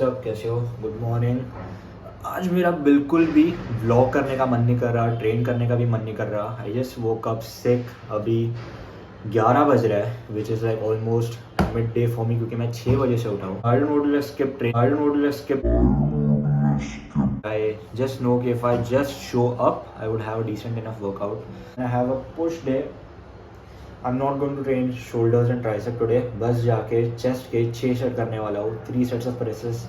WhatsApp, कैसे हो? Good morning. आज मेरा बिल्कुल भी व्लॉग करने का मन नहीं कर रहा, ट्रेन करने का भी मन नहीं कर रहा। I just woke up sick. अभी 11 बज रहा है, which is like almost midday for me, क्योंकि मैं 6 बजे से उठा हूँ। I don't want to skip train, I don't want to skip. I just know कि if I just show up, I would have a decent enough workout. I have a push day. I'm not going to train shoulders and tricep today. बस जाके chest के 6 set करने वाला हूँ, 3 sets of presses,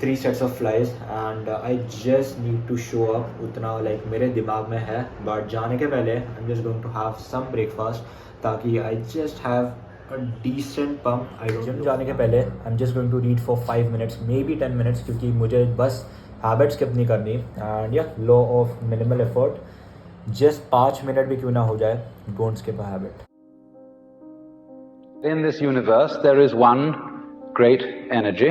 3 sets of flies, and I just need to show up. उतना like मेरे दिमाग में है, but जाने के पहले I'm just going to have some breakfast ताकि I just have a decent pump. I don't gym जाने के पहले I'm just going to read for 5 minutes, maybe 10 minutes, क्योंकि मुझे बस हैबिट स्किप नहीं करनी। एंड या law of minimal effort, just 5 minute भी क्यों ना हो जाए, don't skip a habit. In this universe, there is one great energy,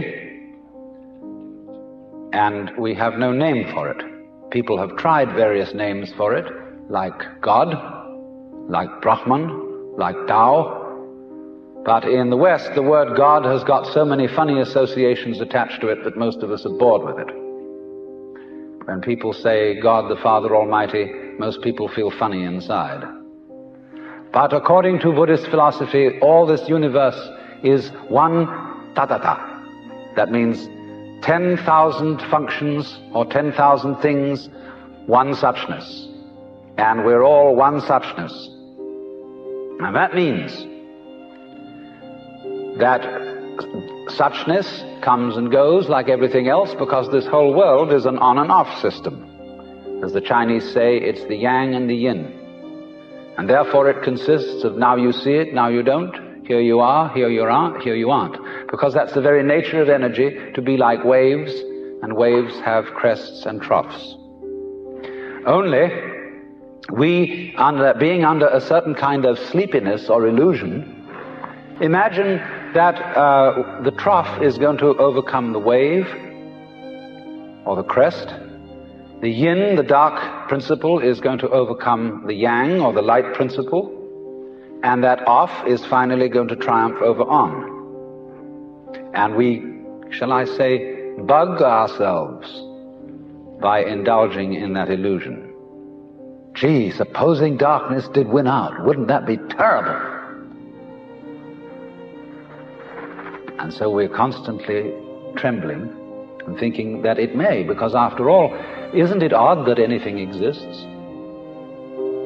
and we have no name for it. People have tried various names for it, like God, like Brahman, like Tao. But in the West, the word God has got so many funny associations attached to it that most of us are bored with it. When people say God the Father Almighty, most people feel funny inside. But according to Buddhist philosophy, all this universe is one tatata. That means 10,000 functions or 10,000 things, one suchness. And we're all one suchness. And that means that suchness comes and goes like everything else, because this whole world is an on and off system. As the Chinese say, it's the yang and the yin. And therefore it consists of now you see it, now you don't, here you are, here you aren't, here you aren't. Because that's the very nature of energy, to be like waves, and waves have crests and troughs. Only we, being under a certain kind of sleepiness or illusion, imagine that the trough is going to overcome the wave or the crest. The yin, the dark principle, is going to overcome the yang or the light principle, and that off is finally going to triumph over on. And we, shall I say, bug ourselves by indulging in that illusion. Gee, supposing darkness did win out, wouldn't that be terrible? And so we're constantly trembling and thinking that it may, because after all, isn't it odd that anything exists?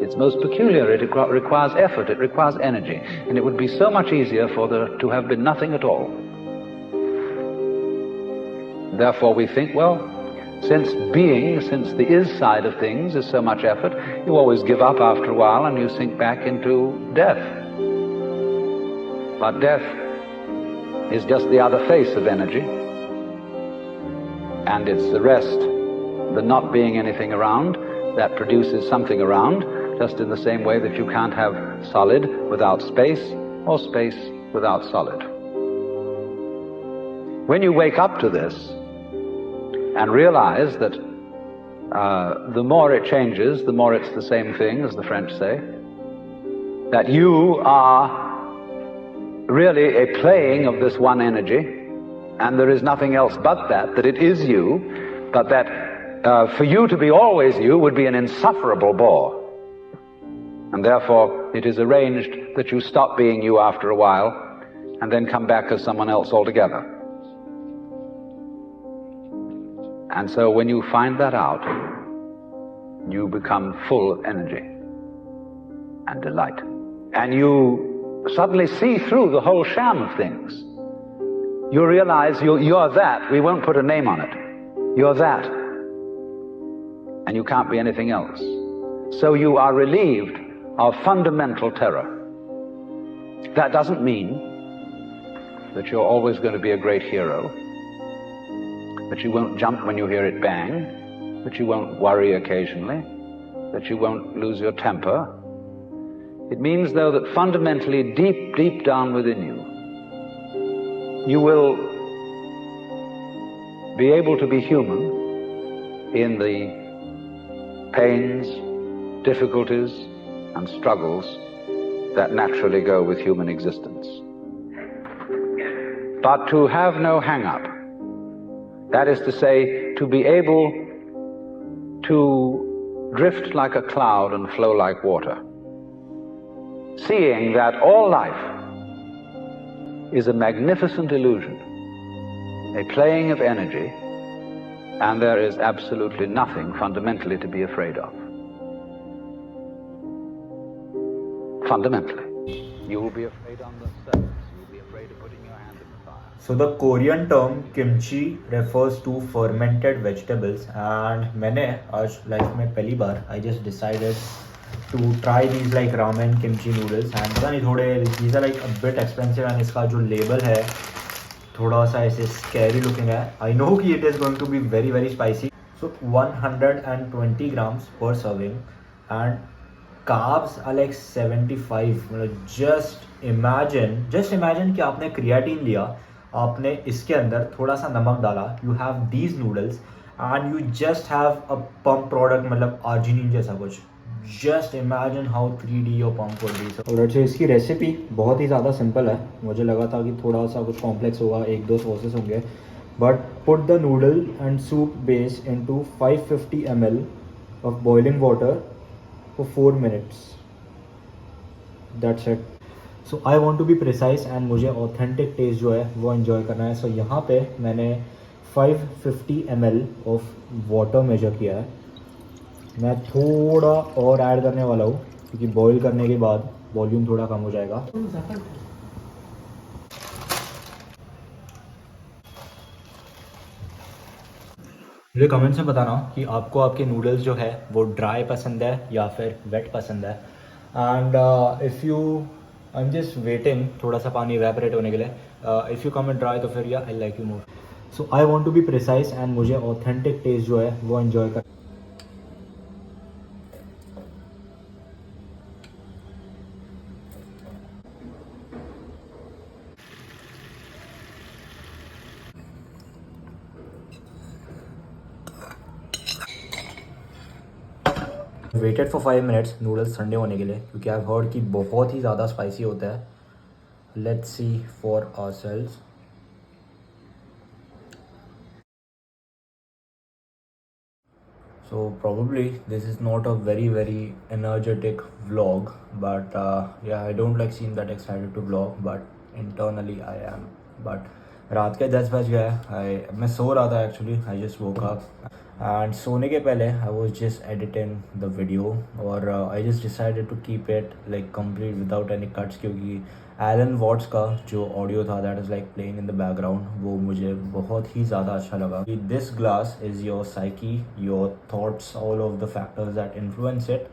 It's most peculiar. It requires effort, it requires energy, and it would be so much easier for there to have been nothing at all. Therefore we think, well, since the is side of things is so much effort, you always give up after a while and you sink back into death. But death is just the other face of energy, and it's the rest, the not being anything around, that produces something around, just in the same way that you can't have solid without space, or space without solid. When you wake up to this and realize that the more it changes, the more it's the same thing, as the French say, that you are really a playing of this one energy, and there is nothing else but that it is you, but that for you to be always you would be an insufferable bore. And therefore it is arranged that you stop being you after a while and then come back as someone else altogether. And so when you find that out, you become full of energy and delight. And you suddenly see through the whole sham of things. You realize you're that. We won't put a name on it. You're that. And you can't be anything else. So you are relieved of fundamental terror. That doesn't mean that you're always going to be a great hero, that you won't jump when you hear it bang, that you won't worry occasionally, that you won't lose your temper. It means, though, that fundamentally, deep, deep down within you, you will be able to be human in the pains, difficulties, and struggles that naturally go with human existence. But to have no hang-up That is to say, to be able to drift like a cloud and flow like water, seeing that all life is a magnificent illusion, a playing of energy, and there is absolutely nothing fundamentally to be afraid of. Fundamentally. You will be afraid on the surface. You will be afraid of putting your hand in the fire. So the Korean term kimchi refers to fermented vegetables, and मैंने आज life में पहली बार I just decided to try these like ramen kimchi noodles, and पता नहीं थोड़े these are like a bit expensive, and इसका जो label है थोड़ा सा ऐसे scary looking है. I know कि it is going to be very very spicy. So 120 grams per serving, and carbs are like 75. मतलब just imagine कि आपने क्रिएटिन लिया, आपने इसके अंदर थोड़ा सा नमक डाला, you have these noodles and you just have a pump product, मतलब आर्जिनिन जैसा कुछ. Just imagine how 3D your pump would be. और इसकी रेसिपी बहुत ही ज़्यादा सिंपल है. मुझे लगा था कि थोड़ा सा कुछ कॉम्प्लेक्स होगा, एक दो सॉसेस होंगे, but put the noodle and soup base into 550 ml of boiling water for 4 minutes. That's it. So I want to be precise and मुझे authentic taste जो है वो enjoy करना है. So यहाँ पे मैंने 550 ml of water measure किया है. मैं थोड़ा और ऐड करने वाला हूँ क्योंकि बॉईल करने के बाद वॉल्यूम थोड़ा कम हो जाएगा. मुझे कमेंट्स में बताना कि आपको आपके नूडल्स जो है वो ड्राई पसंद है या फिर वेट पसंद है. And if you I am just waiting थोड़ा सा पानी इवेपोरेट होने के लिए. इफ़ यू कमेंट ड्राई तो फिर या I like you more. So I want to be precise and मुझे ऑथेंटिक टेस्ट जो है वो एंजॉय कर. वेटेड फॉर 5 मिनट्स नूडल्स ठंडे होने के लिए क्योंकि आई हैव हर्ड कि बहुत ही ज़्यादा स्पाइसी होता है. Let's see for ourselves. So probably this is not a very very energetic vlog, but yeah, I don't like seem that excited to vlog, but internally I am. But रात के 10 बज गए. मैं सो रहा था actually. I just woke up and सोने के पहले I was just editing the video, और I just decided to keep it like complete without any cuts, क्योंकि एलन वॉट्स का जो ऑडियो था that is like playing in the background, वो मुझे बहुत ही ज़्यादा अच्छा लगा. This glass is your psyche, your thoughts, all of the factors that influence it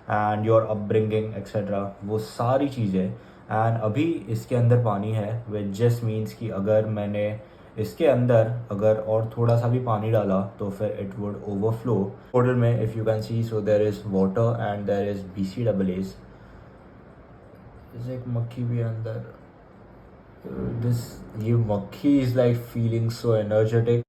and your upbringing etcetera, वो सारी चीज़ें. एंड अभी इसके अंदर पानी है, विच जस्ट मीन्स कि अगर मैंने इसके अंदर अगर और थोड़ा सा भी पानी डाला तो फिर इट वुड ओवरफ्लो. टोटल में if you can see, so there is water and there is BCAAs. एक मक्खी भी है अंदर. ये मक्खी is like feeling so energetic.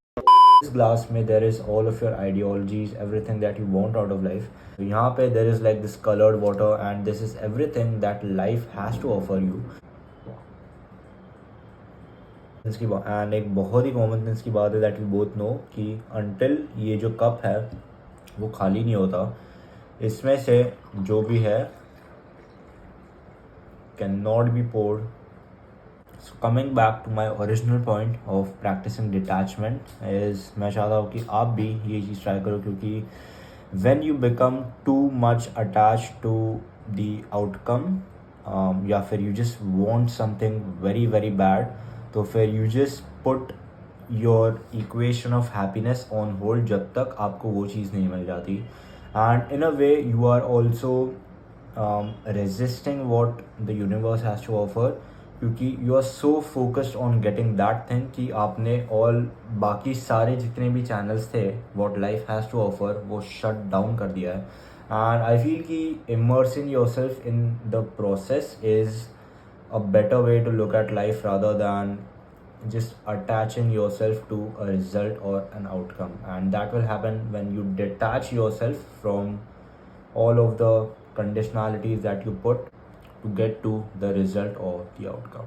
इस ग्लास में there is all of your ideologies, everything that you want out of life. यहाँ पे there is like this coloured water and this is everything that life has to offer you. And एक बहुत ही common sense की बात है that we both know कि until ये जो कप है वो खाली नहीं होता, इसमें से जो भी है can not be poured. So coming back to my original point of practising detachment is, मैं चाहता हूँ कि आप भी ये चीज़ ट्राई करो, क्योंकि when you become too much attached to the outcome, या फिर you just want something very very bad, तो फिर you just put your equation of happiness on hold जब तक आपको वो चीज़ नहीं मिल जाती. And in a way you are also resisting what the universe has to offer, क्योंकि you are so focused on getting that thing कि आपने all बाकी सारे जितने भी channels थे what life has to offer वो shut down कर दिया है. And I feel कि immersing yourself in the process is a better way to look at life rather than just attaching yourself to a result or an outcome. And that will happen when you detach yourself from all of the conditionalities that you put to get to the result or the outcome.